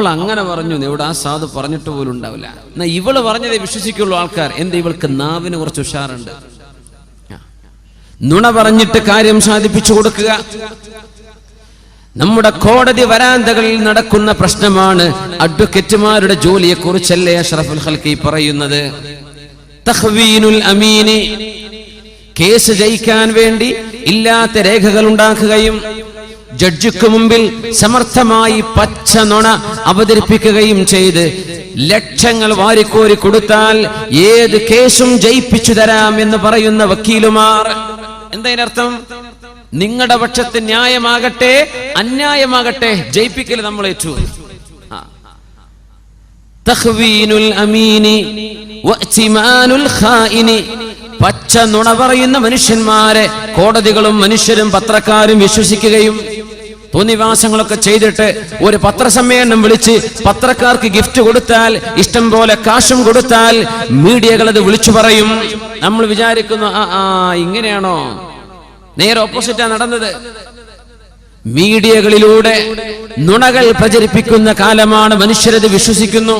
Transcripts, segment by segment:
അവൾ അങ്ങനെ പറഞ്ഞു, ഇവിടെ ആ സാധു പറഞ്ഞിട്ട് പോലും ഉണ്ടാവില്ല. എന്നാ ഇവള് പറഞ്ഞതേ വിശ്വസിക്കുള്ളൂ ആൾക്കാർ. എന്താ ഇവൾക്ക് നാവിന് കുറച്ച് ഉഷാറുണ്ട്. നുണ പറഞ്ഞിട്ട് കാര്യം സാധിപ്പിച്ചു കൊടുക്കുക. നമ്മുടെ കോടതി വരാന്തകളിൽ നടക്കുന്ന പ്രശ്നമാണ്. അഡ്വക്കേറ്റുമാരുടെ ജോലിയെ കുറിച്ചല്ലേ അഷ്റഫുൽ ഖൽഖി പറയുന്നത്. തഖ്വീനുൽ അമീനി, കേസ് ജയിക്കാൻ വേണ്ടി ഇല്ലാത്ത രേഖകൾ ഉണ്ടാക്കുകയും ജഡ്ജിക്ക് മുമ്പിൽ സമർത്ഥമായി പച്ച നുണ അവതരിപ്പിക്കുകയും ചെയ്ത് ലക്ഷങ്ങൾ വാരിക്കോരി കൊടുത്താൽ ഏത് കേസും ജയിപ്പിച്ചു തരാം എന്ന് പറയുന്ന വക്കീലുമാർ. എന്തായതിനർത്ഥം? നിങ്ങളുടെ പക്ഷത്ത് ന്യായമാകട്ടെ അന്യായമാകട്ടെ ജയിപ്പിക്കൽ നമ്മൾ ഏറ്റു. തഖ്വീനുൽ അമീനി വഅ്തിമാനുൽ ഖായിനി, പച്ച നുണ പറയുന്ന മനുഷ്യന്മാരെ കോടതികളും മനുഷ്യരും പത്രക്കാരും വിശ്വസിക്കുകയും തോന്നിവാസങ്ങളൊക്കെ ചെയ്തിട്ട് ഒരു പത്രസമ്മേളനം വിളിച്ച് പത്രക്കാർക്ക് ഗിഫ്റ്റ് കൊടുത്താൽ, ഇഷ്ടം പോലെ കാശും കൊടുത്താൽ മീഡിയകൾ അത് വിളിച്ചു പറയും. നമ്മൾ വിചാരിക്കുന്നു ഇങ്ങനെയാണോ? നേരെ ഓപ്പോസിറ്റാ നടന്നത്. മീഡിയകളിലൂടെ നുണകൾ പ്രചരിപ്പിക്കുന്ന കാലമാണ്. മനുഷ്യരത് വിശ്വസിക്കുന്നു.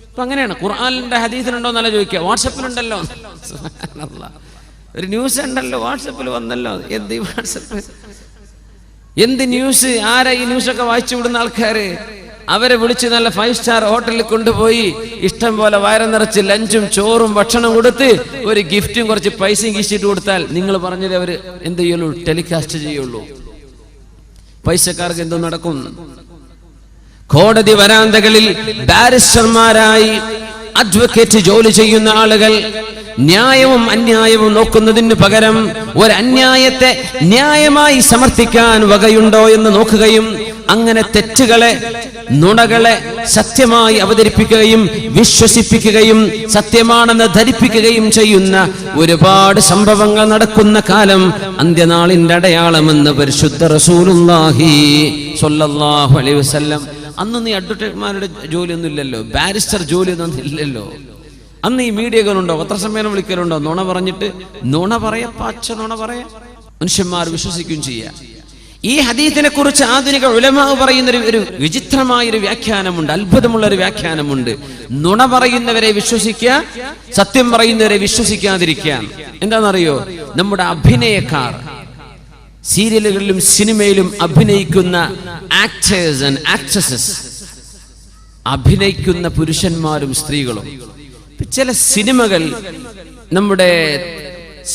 അപ്പൊ അങ്ങനെയാണ്. ഖുർആനിന്റെ ഹദീസിലുണ്ടോ എന്നല്ല ചോദിക്കുക, വാട്സപ്പിലുണ്ടല്ലോ. ഒരു ന്യൂസ് ഉണ്ടല്ലോ, വാട്സപ്പിൽ വന്നല്ലോ. എന്ത് ഈ വാട്സപ്പ്, എന്ത് ന്യൂസ്? ആരാ ഈ ന്യൂസൊക്കെ വായിച്ചു വിടുന്ന ആൾക്കാര്? അവരെ വിളിച്ച് നല്ല 5 സ്റ്റാർ ഹോട്ടലിൽ കൊണ്ടുപോയി ഇഷ്ടം പോലെ വയറ് നിറച്ച് ലഞ്ചും ചോറും ഭക്ഷണം കൊടുത്ത് ഒരു ഗിഫ്റ്റും കുറച്ച് പൈസയും കീശിട്ട് കൊടുത്താൽ നിങ്ങൾ പറഞ്ഞത് അവര് എന്ത് ചെയ്യുള്ളൂ? ടെലികാസ്റ്റ് ചെയ്യുള്ളൂ. പൈസക്കാർക്ക് എന്തോ നടക്കും. കോടതി വരാന്തകളിൽ ബാരിസ്റ്റർമാരായി അഡ്വക്കേറ്റ് ജോലി ചെയ്യുന്ന ആളുകൾ ന്യായവും അന്യായവും നോക്കുന്നതിന് പകരം ഒരു അന്യായത്തെ ന്യായമായി സമർത്ഥിക്കാൻ വകയുണ്ടോ എന്ന് നോക്കുകയും അങ്ങനെ തെറ്റുകളെ, നുണകളെ സത്യമായി അവതരിപ്പിക്കുകയും വിശ്വസിപ്പിക്കുകയും സത്യമാണെന്ന് ധരിപ്പിക്കുകയും ചെയ്യുന്ന ഒരുപാട് സംഭവങ്ങൾ നടക്കുന്ന കാലം അന്ത്യനാളിന്റെ അടയാളമെന്ന് പരിശുദ്ധ റസൂലുള്ളാഹി സ്വല്ലല്ലാഹു അലൈഹി വസല്ലം. അന്ന് നീ അഡ്വക്കേറ്റ്മാരുടെ ജോലിയൊന്നും ഇല്ലല്ലോ, ബാരിസ്റ്റർ ജോലിയൊന്നും ഇല്ലല്ലോ. അന്ന് ഈ മീഡിയകളുണ്ടോ? പത്രസമ്മേളനം വിളിക്കലുണ്ടോ? നുണ പറഞ്ഞിട്ട് നുണ പറയാ, പച്ച നുണ പറയാ, മനുഷ്യന്മാർ വിശ്വസിക്കുകയും ചെയ്യാം. ഈ ഹദീസിനെ കുറിച്ച് ആധുനിക ഉലമാ പറയുന്ന ഒരു വിചിത്രമായൊരു വ്യാഖ്യാനമുണ്ട്, അത്ഭുതമുള്ള ഒരു വ്യാഖ്യാനമുണ്ട്. നുണ പറയുന്നവരെ വിശ്വസിക്കുക, സത്യം പറയുന്നവരെ വിശ്വസിക്കാതിരിക്കുക. എന്താണെന്നറിയോ? നമ്മുടെ അഭിനയക്കാർ, സീരിയലുകളിലും സിനിമയിലും അഭിനയിക്കുന്ന ആക്ടേഴ്സ് ആൻഡ് ആക്ട്രസസ്, അഭിനയിക്കുന്ന പുരുഷന്മാരും സ്ത്രീകളും. ചില സിനിമകൾ നമ്മുടെ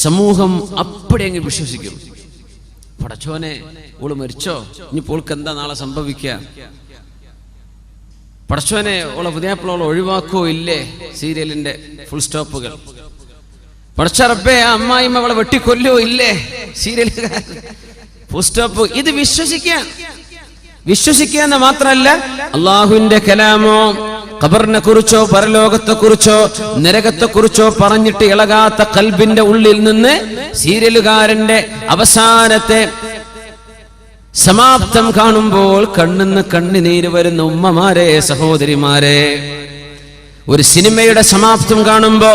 സമൂഹം അപ്പടി അങ്ങ് വിശ്വസിക്കും. പടച്ചോനെ, ഓള് മരിച്ചോ, ഇനിയിപ്പോൾ ഓൾക്ക് എന്താ നാളെ സംഭവിക്കുക? പടച്ചോനെ, ഓളെ പുതിയാപ്പിളോളെ ഒഴിവാക്കോ ഇല്ലേ? സീരിയലിന്റെ ഫുൾ സ്റ്റോപ്പുകൾ. പടച്ച റബ്ബേ, ആ അമ്മായിമ്മ അവളെ വെട്ടിക്കൊല്ലോ ഇല്ലേ? സീരിയലുകാർ ഫുൾ സ്റ്റോപ്പ്. ഇത് വിശ്വസിക്കുക മാത്രമല്ല, അള്ളാഹുവിന്റെ കലാമോ ഖബറിനെ കുറിച്ചോ പരലോകത്തെ കുറിച്ചോ നരകത്തെ കുറിച്ചോ പറഞ്ഞിട്ട് ഇളകാത്ത ഖൽബിന്റെ ഉള്ളിൽ നിന്ന് സീരിയലുകാരന്റെ അവസാനത്തെ സമാപ്തം കാണുമ്പോൾ കണ്ണിന്ന് കണ്ണുനീര് വരുന്ന ഉമ്മമാരെ, സഹോദരിമാരെ, ഒരു സിനിമയുടെ സമാപ്തം കാണുമ്പോ,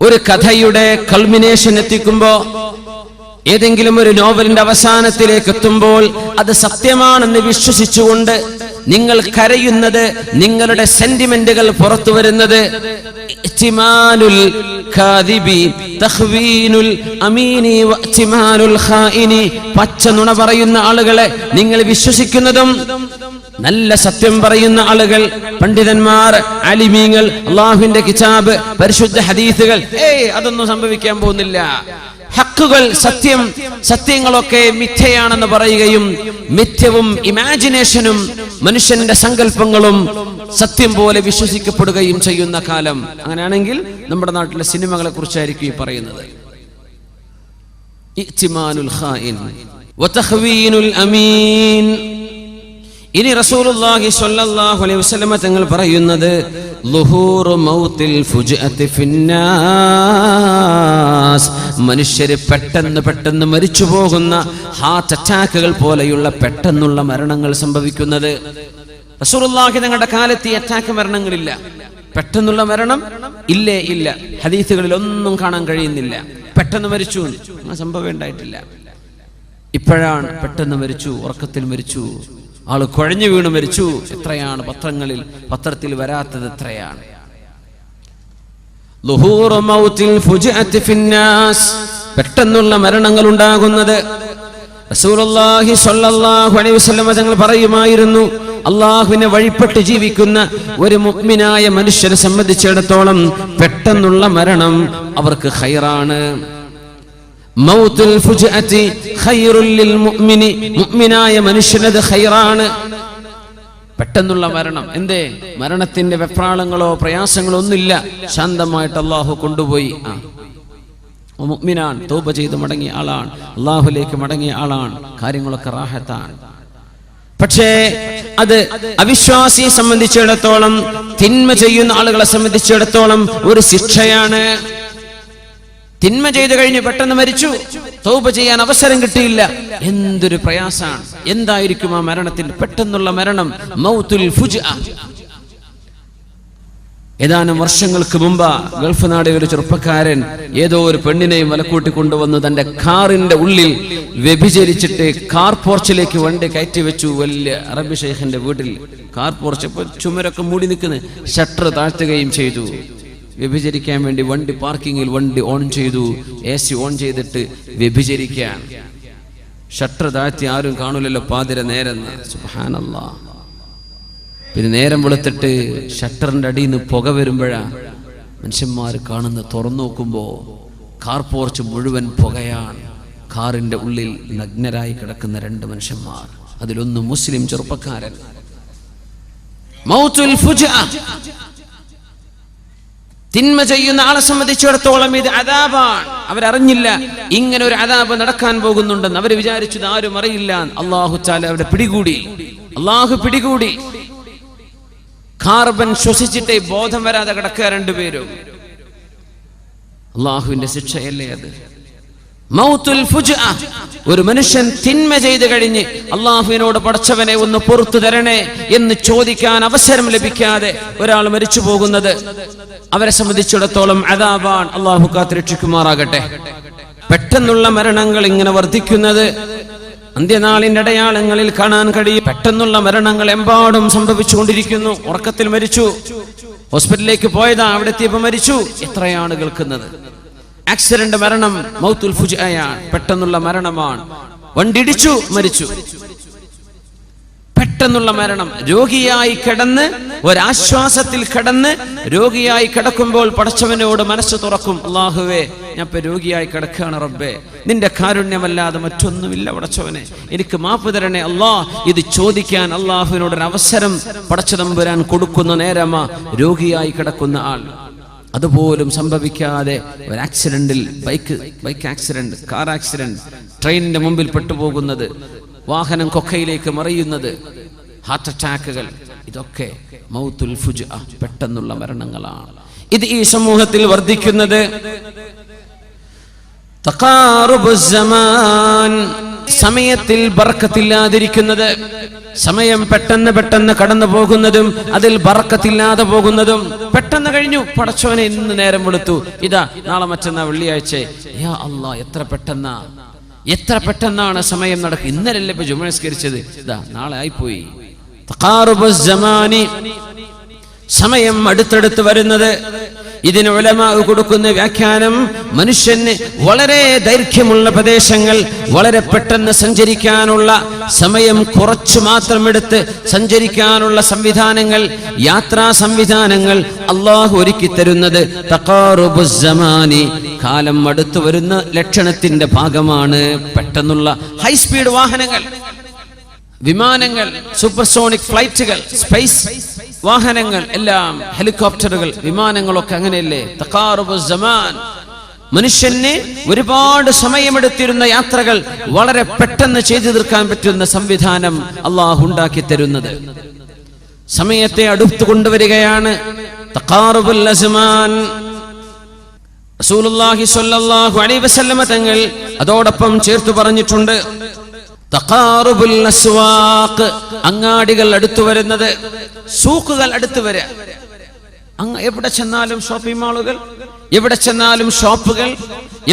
ഒരു കഥയുടെ കൾമിനേഷൻ എത്തിക്കുമ്പോ, ഏതെങ്കിലും ഒരു നോവലിന്റെ അവസാനത്തിലേക്ക് എത്തുമ്പോൾ അത് സത്യമാണെന്ന് വിശ്വസിച്ചുകൊണ്ട് നിങ്ങൾ കരയുന്നത്, നിങ്ങളുടെ സെന്റിമെന്റുകൾ പുറത്തു വരുന്നത് ഇഹ്തിമാലുൽ കാദിബി തഖ്വീനുൽ അമീനി വഇഹ്തിമാലുൽ ഖായിനി, പച്ച നുണ പറയുന്ന ആളുകളെ നിങ്ങൾ വിശ്വസിക്കുന്നതും നല്ല സത്യം പറയുന്ന ആളുകൾ, പണ്ഡിതന്മാർ, അലിമീങ്ങൾ, അല്ലാഹുവിന്റെ കിതാബ്, പരിശുദ്ധ ഹദീസുകൾ, അതൊന്നും സംഭവിക്കാൻ പോകുന്നില്ല. ഹക്കുകൾ, സത്യങ്ങളൊക്കെ മിഥ്യയാണെന്ന് പറയുകയും മിഥ്യവും ഇമാജിനേഷനും മനുഷ്യന്റെ സങ്കല്പങ്ങളും സത്യം പോലെ വിശ്വസിക്കപ്പെടുകയും ചെയ്യുന്ന കാലം. അങ്ങനെയാണെങ്കിൽ നമ്മുടെ നാട്ടിലെ സിനിമകളെ കുറിച്ചായിരിക്കും ഈ പറയുന്നത്. ഇഹ്തിമാനുൽ ഖായിൻ വതഖ്വീനുൽ അമീൻ. ഇനി റസൂലുള്ളാഹി സ്വല്ലല്ലാഹു അലൈഹി വസല്ലം തങ്ങൾ പറയുന്നത് ളുഹൂറു മൗത്തിൽ ഫുജ്അത്തി ഫിന്നാസ്, മനുഷ്യര് പെട്ടെന്ന് മരിച്ചു പോകുന്ന ഹാർട്ട് അറ്റാക്കുകൾ പോലെയുള്ള പെട്ടെന്നുള്ള മരണങ്ങൾ സംഭവിക്കുന്നത്. റസൂലുള്ളാഹി തങ്ങളുടെ കാലത്ത് ഈ അറ്റാക്ക് മരണങ്ങളില്ല, പെട്ടെന്നുള്ള മരണം ഇല്ല. ഹദീസുകളിൽ ഒന്നും കാണാൻ കഴിയുന്നില്ല. പെട്ടെന്ന് മരിച്ചു സംഭവം ഉണ്ടായിട്ടില്ല. ഇപ്പോഴാണ് പെട്ടെന്ന് മരിച്ചു, ഉറക്കത്തിൽ മരിച്ചു. ആള് കുഴഞ്ഞു വീണ് മരിച്ചു. എത്രയാണ് പത്രത്തിൽ വരാത്തത് എത്രയാണ്. പെട്ടെന്നുള്ള മരണങ്ങൾ ഉണ്ടാകുന്നത്. റസൂലുള്ളാഹി സ്വല്ലല്ലാഹു അലൈഹി വസല്ലം തങ്ങൾ പറയുമായിരുന്നു, അള്ളാഹുവിനെ വഴിപ്പെട്ട് ജീവിക്കുന്ന ഒരു മുഅ്മിനായ മനുഷ്യനെ സംബന്ധിച്ചിടത്തോളം പെട്ടെന്നുള്ള മരണം അവർക്ക് ഖൈറാണ്. മൗത്തുൽ ഫുജ്അതി ഖൈറുൽ ലിൽ മുഅ്മിനി, മുഅ്മിനായ മനുഷ്യനത് ഖൈറാണ്. പെട്ടെന്നുള്ള മരണം. എന്തേ? മരണത്തിന്റെ വെപ്രാളങ്ങളോ പ്രയാസങ്ങളോ ഒന്നുമില്ല. ശാന്തമായിട്ട് അള്ളാഹു കൊണ്ടുപോയി. മുഅ്മിനാൻ, തൗബ ചെയ്ത് മടങ്ങിയ ആളാണ്, അള്ളാഹുലേക്ക് മടങ്ങിയ ആളാണ്, കാര്യങ്ങളൊക്കെ റാഹത്താണ്. പക്ഷേ അത് അവിശ്വാസിയെ സംബന്ധിച്ചിടത്തോളം, തിന്മ ചെയ്യുന്ന ആളുകളെ സംബന്ധിച്ചിടത്തോളം ഒരു ശിക്ഷയാണ്. തിന്മ ചെയ്തു കഴിഞ്ഞ് പെട്ടെന്ന് മരിച്ചു, തൗബ ചെയ്യാൻ അവസരം കിട്ടിയില്ല. എന്തൊരു പ്രയാസാണ്. എന്തായിരിക്കും ആ മരണത്തിൽ? പെട്ടെന്നുള്ള മരണം, മൗത്തുൽ ഫുജ്അ. ഏതാനും വർഷങ്ങൾക്ക് മുമ്പ് ഗൾഫ് നാടിലെ ഒരു ചെറുപ്പക്കാരൻ ഏതോ ഒരു പെണ്ണിനെയും മലക്കൂട്ടി കൊണ്ടുവന്ന് തന്റെ കാറിന്റെ ഉള്ളിൽ വ്യഭിചരിച്ചിട്ട് കാർ പോർച്ചിലേക്ക് വണ്ടി കയറ്റി വെച്ചു. വലിയ അറബി ഷെയ്ഖിന്റെ വീട്ടിൽ കാർ പോർച്ച്, ചുമരൊക്കെ മൂടി നിൽക്കുന്ന, ഷട്ടർ താഴ്ത്തുകയും ചെയ്തു. വ്യഭിചരിക്കാൻ വേണ്ടി വണ്ടി പാർക്കിങ്ങിൽ വണ്ടി ഓൺ ചെയ്തു, AC ഓൺ ചെയ്തിട്ട് വ്യഭിചരിക്കാൻ. ഷട്ടർ താഴ്ത്തി, ആരും കാണൂലല്ലോ, പാതിര നേരെന്ന്. സുബ്ഹാനല്ലാഹ്. പിന്നെ നേരം വെളുത്തിട്ട് ഷട്ടറിന്റെ അടിയിൽ നിന്ന് പുക വരുമ്പോഴാ മനുഷ്യന്മാർ കാണുന്ന. തുറന്നു നോക്കുമ്പോ കാർ പോർച്ച് മുഴുവൻ പുകയാണ്. കാറിന്റെ ഉള്ളിൽ നഗ്നരായി കിടക്കുന്ന 2 മനുഷ്യന്മാർ, അതിലൊന്ന് മുസ്ലിം ചെറുപ്പക്കാരൻ. മൗത്തുൽ ഫുജ്അ. തിന്മ ചെയ്യുന്ന ആളെ സംബന്ധിച്ചിടത്തോളം ഇത് അദാബാണ്. അവരറിഞ്ഞില്ല ഇങ്ങനെ ഒരു അദാബ് നടക്കാൻ പോകുന്നുണ്ടെന്ന്. അവർ വിചാരിച്ചത് ആരും അറിയില്ല. അല്ലാഹു തആല അവരെ പിടികൂടി. അല്ലാഹു പിടികൂടി. കാർബൺ ശ്വസിച്ചിട്ടേ ബോധം വരാതെ കിടക്കുക 2 പേരും. അല്ലാഹുവിന്റെ ശിക്ഷയല്ലേ അത്? മൗത്തുൽ ഫുജ്അ. ഒരു മനുഷ്യൻ തിന്മ ചെയ്തു കഴിഞ്ഞ് അല്ലാഹുവിനോട് പടച്ചവനെ ഒന്ന് പുറത്തു തരണേ എന്ന് ചോദിക്കാൻ അവസരം ലഭിക്കാതെ ഒരാൾ മരിച്ചു പോകുന്നത് അവരെ സംബന്ധിച്ചിടത്തോളം അദാബാൻ. അല്ലാഹു കാത്തുരക്ഷിക്കുമാറാകട്ടെ. പെട്ടെന്നുള്ള മരണങ്ങൾ ഇങ്ങനെ വർദ്ധിക്കുന്നത് അന്ത്യനാളിന്റെ അടയാളങ്ങളിൽ കാണാൻ കഴിയും. പെട്ടെന്നുള്ള മരണങ്ങൾ എമ്പാടും സംഭവിച്ചുകൊണ്ടിരിക്കുന്നു. ഉറക്കത്തിൽ മരിച്ചു, ഹോസ്പിറ്റലിലേക്ക് പോയതാ, അവിടെ എത്തിയപ്പോൾ മരിച്ചു. എത്രയാണ് കേൾക്കുന്നത്? ആക്സിഡന്റ് മരണം മൗത്തുൽ ഫുജ്അയാണ്, പെട്ടെന്നുള്ള മരണമാണ്. വണ്ടിടിച്ചു, മരിച്ചു. പെട്ടെന്നുള്ള മരണം. രോഗിയായി കിടന്ന്, ഒരാശ്വാസത്തിൽ കിടന്ന് രോഗിയായി കിടക്കുമ്പോൾ പടച്ചവനോട് മനസ്സ് തുറക്കും. അല്ലാഹുവേ, ഞാൻ ഇപ്പൊ രോഗിയായി കിടക്കുകയാണ് റബ്ബേ, നിന്റെ കാരുണ്യമല്ലാതെ മറ്റൊന്നുമില്ല പടച്ചവനെ, എനിക്ക് മാപ്പ് തരണേ അല്ലാ. ഇത് ചോദിക്കാൻ അല്ലാഹുവിനോടൊരു അവസരം പടച്ചതമ്പുരാൻ കൊടുക്കുന്ന നേരമാ രോഗിയായി കിടക്കുന്ന ആൾ. അതുപോലും സംഭവിക്കാതെ ഒരു ആക്സിഡന്റിൽ, ബൈക്ക് ആക്സിഡന്റ്, കാർ ആക്സിഡന്റ്, ട്രെയിനിന്റെ മുമ്പിൽ പെട്ടുപോകുന്നത്, വാഹനം കൊക്കയിലേക്ക് മറിയുന്നത്, ഹാർട്ട് അറ്റാക്കുകൾ, ഇതൊക്കെ മൗത്തുൽ ഫുജ്അ, പെട്ടെന്നുള്ള മരണങ്ങളാണ്. ഇത് ഈ സമൂഹത്തിൽ വർദ്ധിക്കുന്നത്. തഖാറുബുസ് സമാൻ, സമയത്തിൽ ബർക്കത്തില്ലാതിരിക്കുന്നത്. സമയം പെട്ടെന്ന് കടന്നു പോകുന്നതും അതിൽ ബർക്കത്തില്ലാതെ പോകുന്നതും. പെട്ടെന്ന് കഴിഞ്ഞു, പടച്ചോനെ ഇന്ന് നേരം വെളുത്തു, ഇതാ നാളെ മറ്റന്നാ വെള്ളിയാഴ്ച. യാ അല്ലാഹ്, എത്ര പെട്ടെന്നാണ് സമയം നടക്കുക. ഇന്നലല്ലേ ഇപ്പൊ ജുമുഅ നിസ്കരിച്ചത്, ഇതാ നാളെ ആയിപ്പോയി. തഖാറുബുസ് സമാനി, സമയം അടുത്തടുത്ത് വരുന്നത്. ഇതിന് ഉലമാ കൊടുക്കുന്ന വ്യാഖ്യാനം, മനുഷ്യന് വളരെ ദൈർഘ്യമുള്ള പ്രദേശങ്ങൾ വളരെ പെട്ടെന്ന് സഞ്ചരിക്കാനുള്ള സമയം കുറച്ചു മാത്രം എടുത്ത് സഞ്ചരിക്കാനുള്ള സംവിധാനങ്ങൾ, യാത്രാ സംവിധാനങ്ങൾ അല്ലാഹു ഒരുക്കി തരുന്നത് തഖാറുബുസ് സമാനി, കാലം അടുത്തു വരുന്ന ലക്ഷണത്തിന്റെ ഭാഗമാണ്. പെട്ടെന്നുള്ള ഹൈസ്പീഡ് വാഹനങ്ങൾ, വിമാനങ്ങൾ, സൂപ്പർസോണിക് ഫ്ലൈറ്റുകൾ, സ്പേസ് വാഹനങ്ങൾ, എല്ലാം ഹെലികോപ്റ്ററുകൾ, വിമാനങ്ങളൊക്കെ അങ്ങനെയല്ലേ. തഖാറുബുസ് സമാൻ, മനുഷ്യന് ഒരുപാട് സമയമെടുത്തിരുന്ന യാത്രകൾ വളരെ പെട്ടെന്ന് ചെയ്തു തീർക്കാൻ പറ്റുന്ന സംവിധാനം അല്ലാഹു ഉണ്ടാക്കി തരുന്നത്. സമയത്തെ അടുത്തു കൊണ്ടുവരികയാണ്. തഖാറുബുൽ അസ്മാൻ. റസൂലുള്ളാഹി സ്വല്ലല്ലാഹു അലൈഹി വസല്ലമ തങ്ങൾ അതോടൊപ്പം ചേർത്തു പറഞ്ഞിട്ടുണ്ട്, തഖാറുബുൽ അസ്വാഖ്, അങ്ങാടികൾ അടുത്തു വരുന്നത്, സൂക്കുകൾ അടുത്തു വരിക. എവിടെ ചെന്നാലും ഷോപ്പിംഗ് മാളുകൾ, എവിടെ ചെന്നാലും ഷോപ്പുകൾ,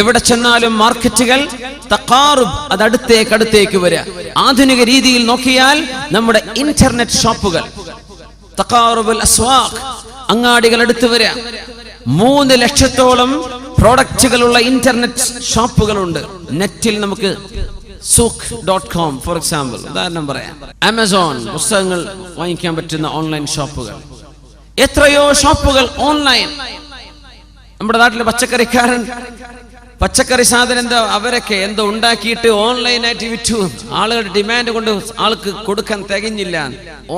എവിടെ ചെന്നാലും മാർക്കറ്റുകൾ. തഖാറുബ്, അത് അടുത്തേക്ക് വരിക. ആധുനിക രീതിയിൽ നോക്കിയാൽ നമ്മുടെ ഇന്റർനെറ്റ് ഷോപ്പുകൾ, തഖാറുബുൽ അസ്വാഖ്, അങ്ങാടികൾ അടുത്ത് വരിക. 3 ലക്ഷത്തോളം പ്രോഡക്റ്റുകളുള്ള ഇന്റർനെറ്റ് ഷോപ്പുകളുണ്ട്. നെറ്റിൽ നമുക്ക് sook.com ഫോർ എക്സാമ്പിൾ, ഉദാഹരണം പറയാം. ആമസോൺ, പുസ്തകങ്ങൾ വാങ്ങിക്കാൻ പറ്റുന്ന ഓൺലൈൻ ഷോപ്പുകൾ, എത്രയോ ഷോപ്പുകൾ ഓൺലൈൻ. നമ്മുടെ നാട്ടിലെ പച്ചക്കറി സാധനം എന്തോ അവരൊക്കെ എന്തോ ഉണ്ടാക്കിയിട്ട് ഓൺലൈനായിട്ട് വിറ്റു. ആളുകളുടെ ഡിമാൻഡ് കൊണ്ട് ആൾക്ക് കൊടുക്കാൻ തികഞ്ഞില്ല.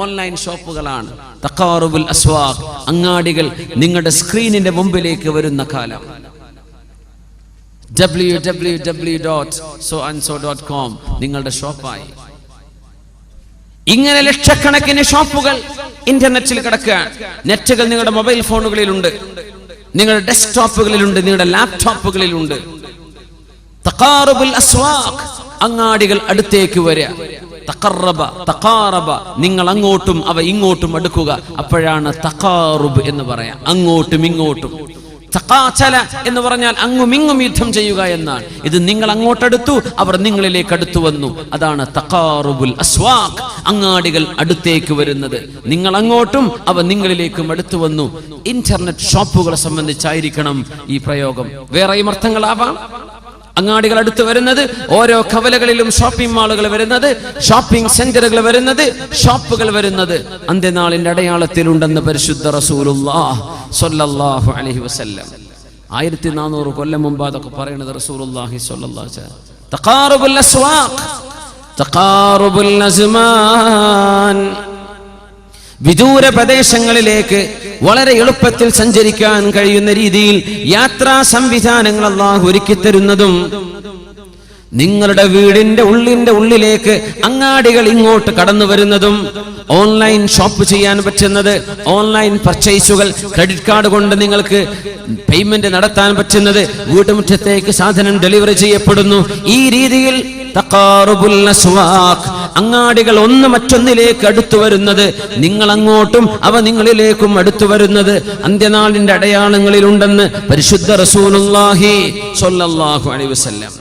ഓൺലൈൻ ഷോപ്പുകളാണ്. തഖാറുബുൽ അസ്വാഖ്, അങ്ങാടികൾ നിങ്ങളുടെ സ്ക്രീനിന്റെ മുമ്പിലേക്ക് വരുന്ന കാലം. www.soandso.com നിങ്ങളുടെ ഷോപ്പായി. ഇങ്ങനെ ലക്ഷക്കണക്കിന് ഷോപ്പുകൾ ഇന്റർനെറ്റിൽ കിടക്കുകയാണ്. നെറ്റുകൾ നിങ്ങളുടെ മൊബൈൽ ഫോണുകളിലുണ്ട്, നിങ്ങളുടെ ഡെസ്ക്ടോപ്പുകളിലുണ്ട്, നിങ്ങളുടെ ലാപ്ടോപ്പുകളിലുണ്ട്. തഖാറുബുൽ അസ്വാഖ്, അങ്ങാടികൾ അടുത്തേക്ക് വരിക. തഖാറബ, നിങ്ങൾ അങ്ങോട്ടും അവ ഇങ്ങോട്ടും അടുക്കുക. അപ്പോഴാണ് തഖാറുബ് എന്ന് പറയാം. അങ്ങോട്ടും ഇങ്ങോട്ടും. തഖാചല എന്ന് പറഞ്ഞാൽ അങ്ങും ഇങ്ങും യുദ്ധം ചെയ്യുക എന്നാണ്. ഇത് നിങ്ങൾ അങ്ങോട്ടടുത്തു, അവർ നിങ്ങളിലേക്ക് അടുത്തു വന്നു. അതാണ് തഖാറുബുൽ അസ്വാഖ്, അങ്ങാടികൾ അടുത്തേക്ക് വരുന്നത്. നിങ്ങൾ അങ്ങോട്ടും അവ നിങ്ങളിലേക്കും അടുത്തു വന്നു. ഇന്റർനെറ്റ് ഷോപ്പുകളെ സംബന്ധിച്ചായിരിക്കണം ഈ പ്രയോഗം. വേറെയും അർത്ഥങ്ങളാവാം. അങ്ങാടികൾ അടുത്ത് വരുന്നത്, ഓരോ കവലകളിലും ഷോപ്പിംഗ് മാളുകൾ വരുന്നത്, ഷോപ്പിംഗ് സെന്ററുകൾ വരുന്നത്, ഷോപ്പുകൾ വരുന്നത് അന്ത്യനാളിന്റെ അടയാളത്തിലുണ്ടെന്ന് പരിശുദ്ധ റസൂലുള്ളാഹി സ്വല്ലല്ലാഹു അലൈഹി വസല്ലം 1400 കൊല്ലം മുമ്പ് അതൊക്കെ പറയുന്നത് റസൂലുള്ളാഹി സ്വല്ലല്ലാഹു അലൈഹി വസല്ലം. തഖാറുബുൽ അസ്വാഖ്, തഖാറുബുൽ അസ്മാൻ, വിദൂര പ്രദേശങ്ങളിലേക്ക് വളരെ എളുപ്പത്തിൽ സഞ്ചരിക്കാൻ കഴിയുന്ന രീതിയിൽ യാത്രാ സംവിധാനങ്ങൾ അല്ലാഹു ഒരുക്കി തരുന്നതും, നിങ്ങളുടെ വീടിന്റെ ഉള്ളിലേക്ക് അങ്ങാടികൾ ഇങ്ങോട്ട് കടന്നു വരുന്നതും, ഓൺലൈൻ ഷോപ്പ് ചെയ്യാൻ പറ്റുന്നത്, ഓൺലൈൻ പർച്ചേസുകൾ, ക്രെഡിറ്റ് കാർഡ് കൊണ്ട് നിങ്ങൾക്ക് പേയ്മെന്റ് നടത്താൻ പറ്റുന്നത്, വീട്ടുമുറ്റത്തേക്ക് സാധനം ഡെലിവറി ചെയ്യപ്പെടുന്നു. ഈ രീതിയിൽ തഖാറുബുൽ അസ്വാഖ്, അങ്ങാടികൾ ഒന്ന് മറ്റൊന്നിലേക്ക് അടുത്തു വരുന്നത്, നിങ്ങൾ അങ്ങോട്ടും അവ നിങ്ങളിലേക്കും അടുത്തു വരുന്നത് അന്ത്യനാളിന്റെ അടയാളങ്ങളിലുണ്ടെന്ന് പരിശുദ്ധ റസൂലുള്ളാഹി സ്വല്ലല്ലാഹു അലൈഹി വസല്ലം.